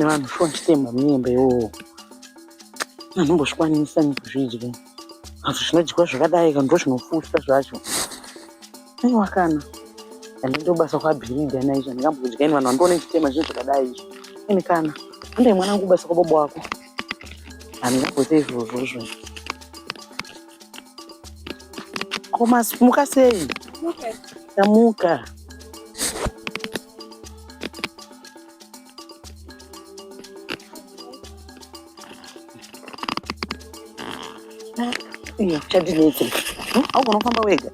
vanhu fonchitema munyembe iwowo anombosvikwanisa nekuzvidya azvo zvinodyiwa zvakadai ka ndo zvinofuta zvacho aiwa kana andindobasa kwabhirida naizvo ndingambodya ini vanhu vandione chitema zvinhu zvakadai izvo ini kana ende mwanangu basa kwabobo wako handingamboite izvozvozvo koma simuka sei tamuka iyo chadineke augona kufamba wega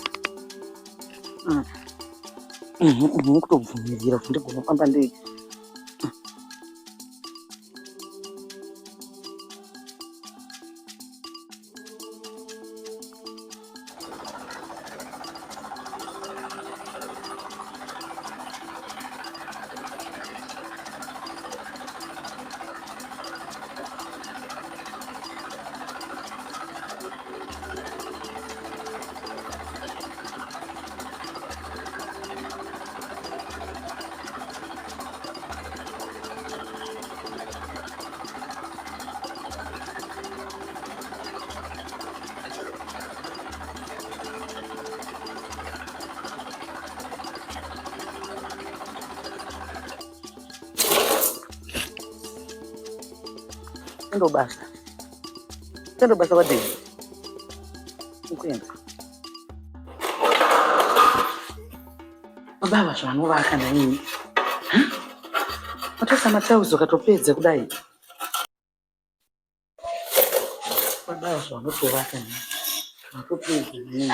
kutobvumirira kuti ndigona kufamba ndege Tendo basa wadini ukuenda baba zvanovaka naini watosa matauzo katopedza kudai baba zvanotovaka naini katopedza naini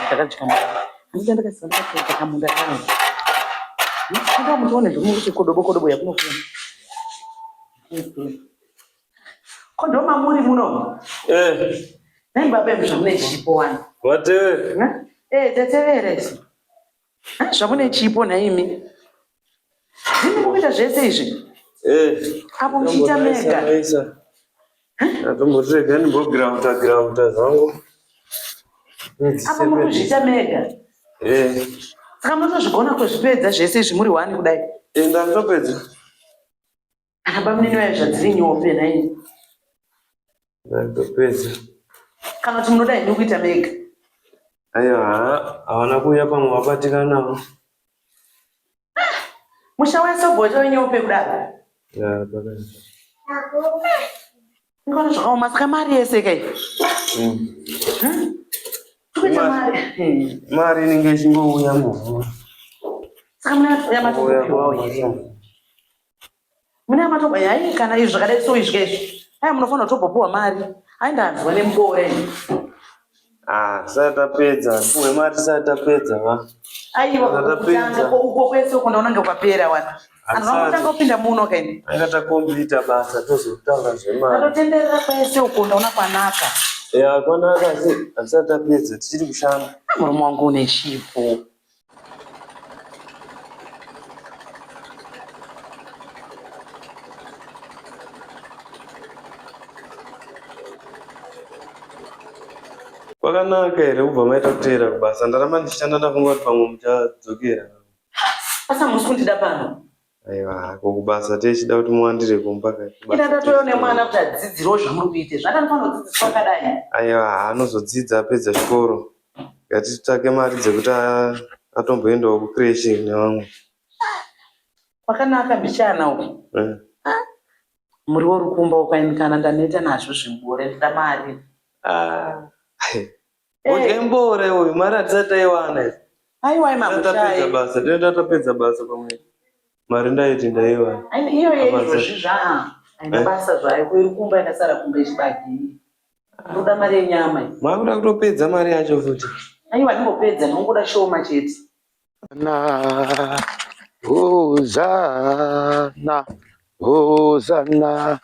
ndakadya ndika ndakasandakapedza kamunda kangu ndo muone ndomuti kodobo yakunofuna kondoma muri muno nai baba mzvamune chipo wani watevere tetevere zvamune chipo naimi ndinokuita zvese izvi apo muchiita mega atombotirega ndimbogirauta zvangu apo muri kuzviita mega saka munotozvigona kuzvipedza zvese izvi muri wani kudai ndandopedza apa munini wayo zvadziri nyope naini ndandopedza kana kuti munodai nekuita mega aiwa havana kuuya pamwe wabatikanawo musha wasobhota wenyope kudaro ngona zvakaoma saka mari yese kai tokuita mari inenge ichingouya muhura saka munatoya matokupiwawo here mune matobva yai kana izvi zvakadai so izvi kaizvi ai munofanira kutobopuwa mari aindanzwa nemubore tisati tapedza puwe mari tisati tapedza va aiwa kutanga uko kwese uko ndaunenge ukapera wana anhu vanotanga kupinda muno kaini aikatakomplita basa tozotanga zvemari atotenderera kwese uko ndaona kwanaka kwanaka hatisati tapedza tichiri kushanda murume wangu une chipo kwakanaka here kubva maita kuteera kubasa ndaramba ndichishanda ndafunga kuti pamwe muchadzokera asa musi kundida pano aiwa kokubasa tichida kuti muwandire kumba ina ndatoyo nemwana kuti adzidzirewo zvamuri kuite zvakanofanira kudzidziswa kadai aiwa anozodzidza apedza chikoro ngatitsvake mari dzekuti atomboendawo kucreshi nevamwe kwakanaka mbichana uku muriwo rukumba ukaenikana ndanoita nazvo zvibore ndida mari udye mbore uyu mari hatisati aiwana aiwa imamushai basa tatapedza basa pamwe mari ndaiti ndaiwana iyo yeizvozvi aina basa zvayo kuirukumba yakasara kumbe ichibagiri ndoda mari yenyama makuda kutopedza mari yacho futi aiwa ndimbopedza ndinongoda shoma chete hosana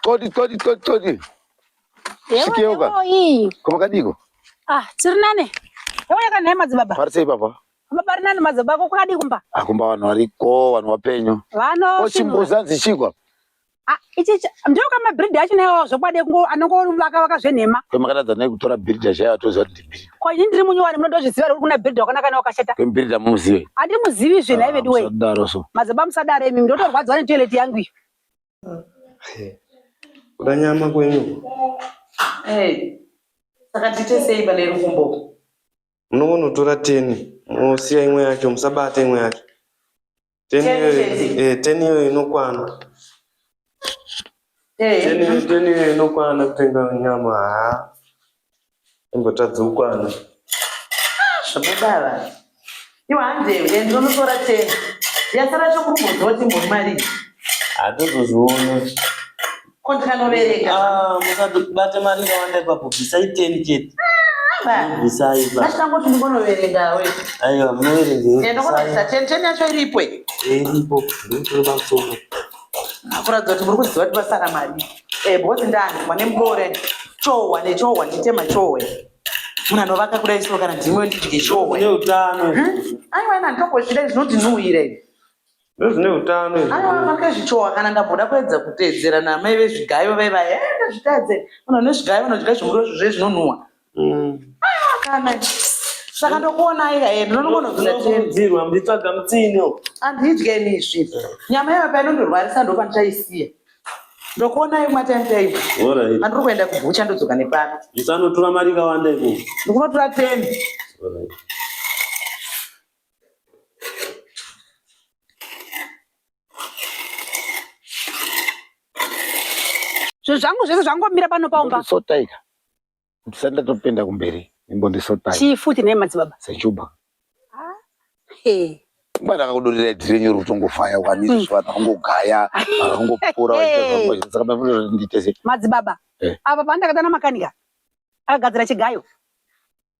kodi sikeuka koma kadiko tiri nane yaoneka naye madzibaba vari sei baba baba ri nani madzibaba ako kwakadi kumba kumba vanhu variko vanhu vapenyu vano chimbozanzi chigwa ichi ndio kama breed yacho nayo zvokwade kungo anongo vaka zvenhema. Kwemakatadza naye kutora breed chaiyo atoziva kuti breed. Kwa ini ndiri munyowani munondozviziva kuti kuna breed wakanaka nawakashata. Kwembreed amuzivi. Andimuzivi zvena ive diwe. Musadaro so. Madzibaba musadaro imi ndotorwadzwa netoilet yangu iyo. Kuda nyama kwenyu. Saka tite sei pale rukumbo. Munoona tora 10. Musiya imwe yacho musabata imwe yacho. 10 iyo inokwana. 10 iyo inokwana kutenga nyama. Ingotadza ukwana. Zvababa. Iwe hanze ndonotora 10. Yasara chokurumbo dzoti mboni mari. Hatozozviona. Kondikanovereka. Musabate mari ngawanda ipapo. Bvisai 10 chete. Bvisai ipapo. Mashitangoti ndingonoverenga we. Aiwa munoverenga. Ndokonatisa 10 yacho iripo. Iripo. Ndiri pamusoro. Akuradza kuti muri kuziva kuti pasara mari. Bhozi ndani mwane mbore. Chowa nechowa nditema chowe. Muna novaka kudai sio kana ndimwe ndidye chowe. Ne utano. Aiwa ina ndokosvira zvinodinhuhire. Ndozvine utano izvi. Aiwa makazvichowa kana ndamboda kuedza kuteedzera namai vezvigayo vaiva zvitadze. Munhu nezvigayo vanodya zvimuro zvezvinonhuhwa. Aiwa kana saka ndokuona ira ndinongonodzira tedzirwa nditsvaga mutsino. Andidye nizvi. Nyama yayo painondorwarisa ndopa ndichaisiya. Ndokuona imwe time. Alright. Andiri kuenda kubhucha ndodzoka nepano. Ndisanotora mari kawanda iko. Ndikunotora 10. Alright. Zvangu zvese zvangomira pano paumba. Sotaika. Ndisanda topenda kumberi. Imbondisotaika. Chifuti naye madzibaba. Sechuba. Bana kakudurira dhirenyu rutongofaya ukanizo zvana ungogaya, ungopura waita saka mafuna nditese. Madzibaba. Apa pandakatana makanika. Akagadzira chigayo.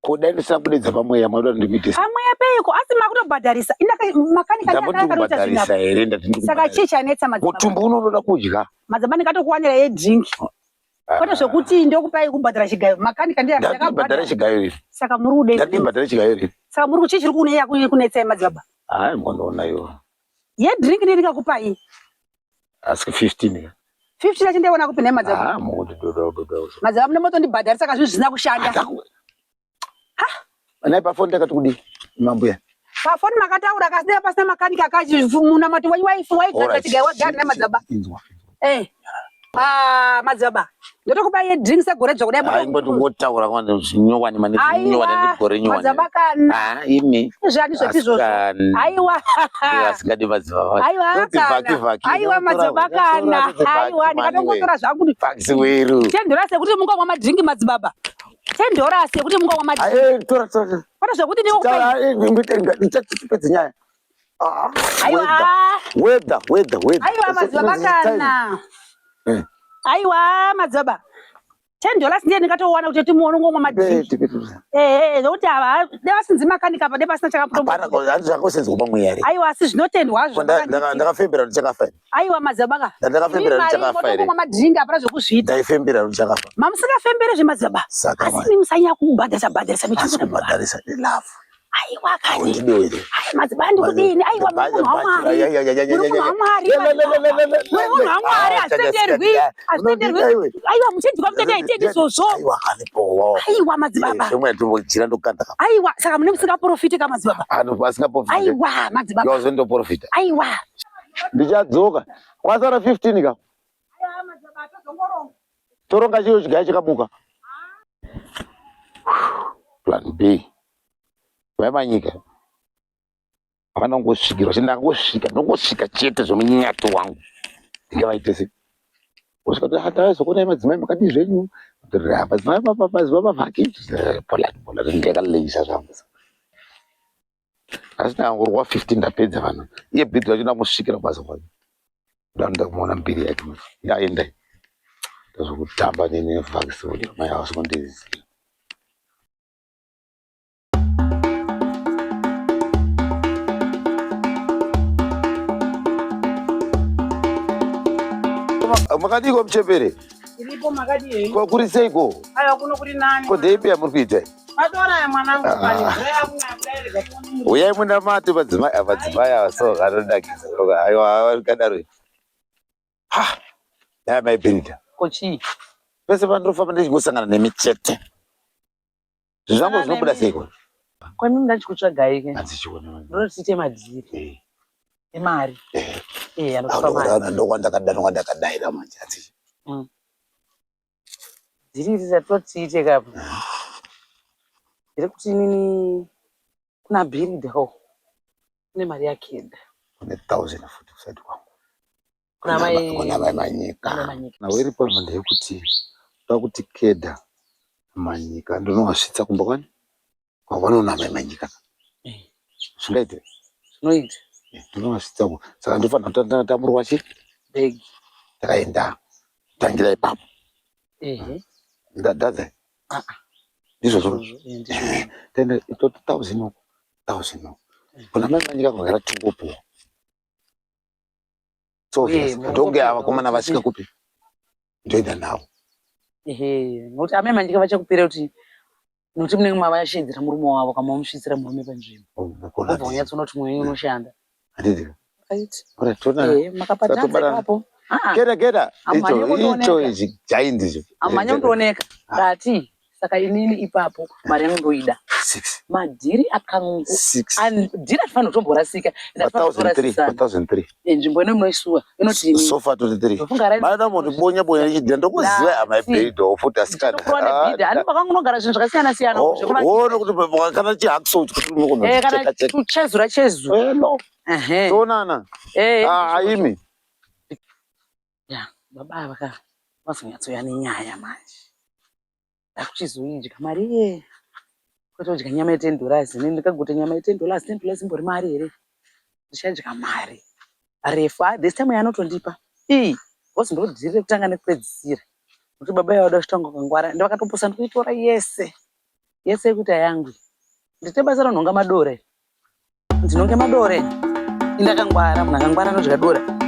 Kodai ndisina kudedza pamweya mwaida ndikuitesa. Pamweya peiko asi makutobhadharisa. Makanika ndakatokuita zvina. Here ndati saka chichanetsa madzibaba. Mutumbu unoda kudya. Madzibaba ndikatokuwanira ye drink. Kwete zvokuti ndokupai kubhadhara chigayo. Makanika ndiye akabhadhara chigayo iri. Saka muri kude. Ndakabhadhara chigayo iri. Saka muri kuchichiri kuneya kunetsa madzibaba. Hai mwandoona iwo. Ye drink ndikakupai. Asi 15. 15 lacho ndiona kupi naye madzibaba. Mukuti dodo. Madzibaba mnemoto ndibhadhara saka zvizina kushanda. Naye pafoni ndakati kudi mambuya. Pafoni makataura kasina pasina makanika akachivumuna mati wife waigara chigayo wagara naye madzibaba. Madzibaba. Ndotokupa ye drinks agore dzoko dai. Ai ngoti ngotaura kwanda zvinyowani mane zvinyowani ndikore nyowani. Madzibaba kana. Imi. Zvani zvotizvo. Aiwa. Asikadi madzibaba. Aiwa kana. Aiwa madzibaba kana. Aiwa ndikatongotora zvangu kuti faxi weru. Tendora sekuti mungomwa madrinki madzibaba. Tendora sekuti mungomwa madrinki. Tora. Kwata zvekuti ndikupa. Ndichatipedza nyaya. Weather. Aiwa madzibaba kana. Aiwa madzibaba. $10 ndiye ndikatowana kuti timuone ngomwa madrinki. Nokuti ava devasinzi makanika apa depasina chakamutombo. Hapana zvakasenza kupa mweya ere. Aiwa asi zvinotendwa zvakanditi. Ndakafembera ndichakafa. Aiwa madzibaba. Ndakafembera ndichakafa ere. Ngomwa madrinki apana zvokuzviita. Ndaifembera ndichakafa. Mamusingafembere zvemadzibaba. Asi musanya kubhadharisa michuru. Kubhadharisa love. Aiwa kani. Ndidowere. Ai madzibaba ndikudini? Aiwa munhu wamwari. Munhu wamwari. Munhu wamwari asitenderwi. Aiwa muchidya mutende aitendi izvozvo. Aiwa kanipo. Aiwa madzibaba. Zvimwe ndinochira ndokanda. Aiwa saka mune musingaprofiti kama madzibaba. Pasingaprofiti. Aiwa madzibaba. Yozondoprofita. Aiwa. Ndichadzoka. Kwasara 15 ka. Aiwa madzibaba tozongoronga. Toronga chiyo chigayo chikamuka. Plan B. Vaimanyika. Hapana kungosvikirwa chendangosvika ndongosvika chete zvomunyato wangu. Ndikavaitese. Usvika kuti hatazokonai madzimai makati zvenyu. Madzimai madzimai vhaki. Pola ndakaleisa zvangu. Asi ndangorwa 15 ndapedza vanhu. Iye bhidhi racho ndangosvikira basa kwake. Ndamuona mbiri yake. Ndaenda. Ndazokutamba nevhakisi kuti mai avasikondiziva. Makadiko mchepere. Ilipo makadi. Kwa kuri seiko. Aiwa kuno kuri nani. Ko deipi ya muri kuita. Adora ya mwanangu pale. Uyai muna mati madzimai avasoka anodakisa. Aiwa kadaro. Dai maibhirida. Kochi. Pese pandinofamba ndichingosangana nemichete. Zvangu zvinobuda seiko? Kwani ndachikutsvaga ike. Handichiona. Ndinotiite madziri. Emari. Anokupa mari. Ndokandakadaira manje atichi. Dziri dzatinotiite kapo. Ndiri kuti inini kuna bhiridhawo. Kune mari yaKedha. Kune 1000 futi kusati kwangu. Kuna mai manyika. Nawe iri pamhanda yekuti takuti Kedha manyika ndonosvitsa kumba kwani? Kwavanona mai manyika. Zvingaite? Zvinoita. Ndonosvitsa kumba. Saka ndofanira tamurwa chi? Begi. Takaenda. Tangira ipapo. Ndadza. Ndizvo zvozvo. Tenda itoto 1000. Kuna mai manyika kwagara tingopuwa. So ndonge avakomana vasika kupi. Ndoenda navo. Nokuti amai manyika vachakupira kuti nokuti munenge mavashedzera murume wavo kama unosvitsira murume panzvimbo. Ubva wanyatsoona kuti mweya unoshanda. Handiti. Right. Ora tona. Makapatadza hapo. Geda. Icho ichi giant icho. Amanya kuoneka. Ngati saka inini ipapo mari yangu ndoida. 6. Madhiri akangu. 6. Dhiri atifana kutomborasika. 1003. Nzvimbo ino munoisuwa inoti ini. So far 23. Maana muti bonya chidya ndokuziva amabhedha ofuta sikana. Ani pakangonogara zvinhu zvakasiyana siyana. Wono kuti kana chihacksaw kuti unokono. Kana kuchezura chezu. No. Tonana. Aimi. Ya, baba vaka vasonyatsoya nenyaya manje. Ndakuchizoidya mari ye. Kutodya nyama $10. Nini ndikaguta nyama $10. $10 imbori mari here. Ndichadya mari. Refu this time yanotondipa. Bosi ndodhirire kutanga nekupedzisira. Kuti baba yauda kushtonga kangwara. Ndakatoposa ndikuitora yese. Yese kuti yangu. Ndite basa ronhonga madore. Ndinonge madore. Indakangwara, munhu akangwara anodya dora.